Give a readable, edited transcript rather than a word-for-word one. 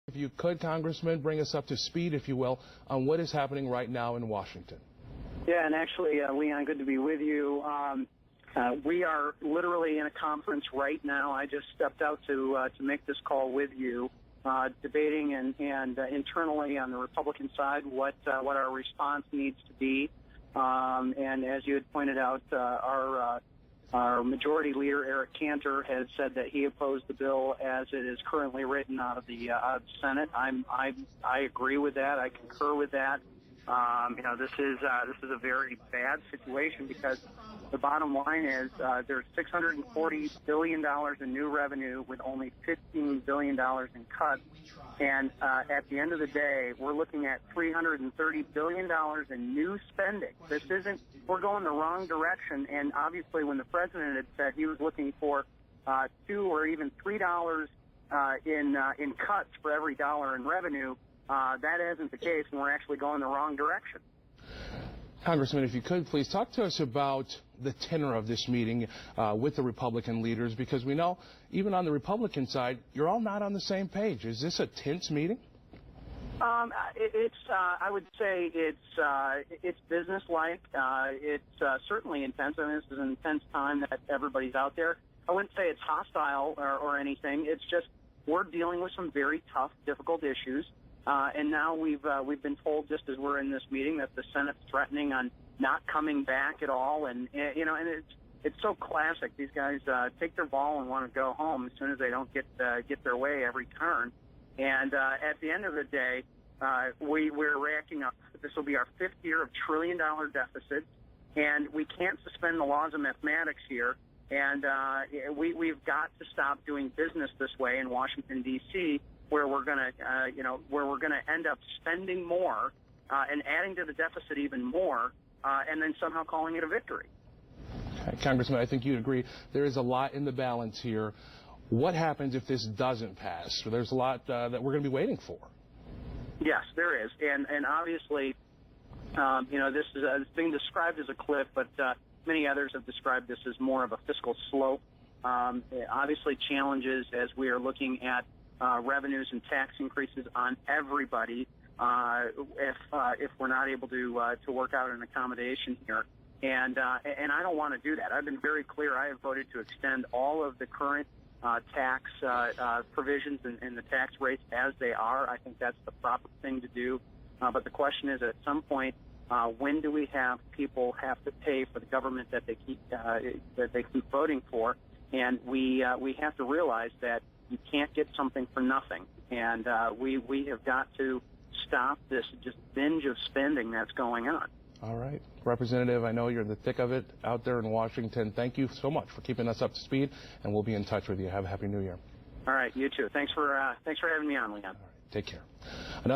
If you could, Congressman, bring us up to speed, if you will, on what is happening right now in Washington. Yeah, and actually, Leon, good to be with you. We are literally in a conference right now. I just stepped out to make this call with you, debating and internally on the Republican side what our response needs to be. And as you had pointed out, our majority leader, Eric Cantor, has said that he opposed the bill as it is currently written out of the Senate. I agree with that. I concur with that. This is a very bad situation because the bottom line is there's $640 billion in new revenue with only $15 billion in cuts. And at the end of the day, we're looking at $330 billion in new spending. We're going the wrong direction. And obviously, when the president had said he was looking for $2 or even $3 in cuts for every dollar in revenue, that isn't the case, and we're actually going the wrong direction. Congressman, if you could, please talk to us about the tenor of this meeting with the Republican leaders, because we know, even on the Republican side, you're all not on the same page. Is this a tense meeting? I would say it's business-like. It's certainly intense. I mean, this is an intense time that everybody's out there. I wouldn't say it's hostile or anything. It's just we're dealing with some very tough, difficult issues. And now we've been told, just as we're in this meeting, that the Senate's threatening on not coming back at all, and it's so classic. These guys take their ball and want to go home as soon as they don't get their way every turn. And at the end of the day, we're racking up. This will be our fifth year of trillion-dollar deficits, and we can't suspend the laws of mathematics here. And we've got to stop doing business this way in Washington, D.C., where we're going to end up spending more and adding to the deficit even more, and then somehow calling it a victory. Okay. Congressman, I think you'd agree there is a lot in the balance here. What happens if this doesn't pass? There's a lot that we're going to be waiting for. Yes, there is, and obviously, this is it's being described as a cliff, but many others have described this as more of a fiscal slope. Obviously, challenges as we are looking at revenues and tax increases on everybody if we're not able to work out an accommodation here. And I don't want to do that. I've been very clear. I have voted to extend all of the current tax provisions and the tax rates as they are. I think that's the proper thing to do. But the question is, at some point, when do we have people have to pay for the government that they keep voting for? And we have to realize that you can't get something for nothing. And we have got to stop this just binge of spending that's going on. All right. Representative, I know you're in the thick of it out there in Washington. Thank you so much for keeping us up to speed, and we'll be in touch with you. Have a happy New Year. All right, you too. Thanks for having me on, Leon. All right, take care.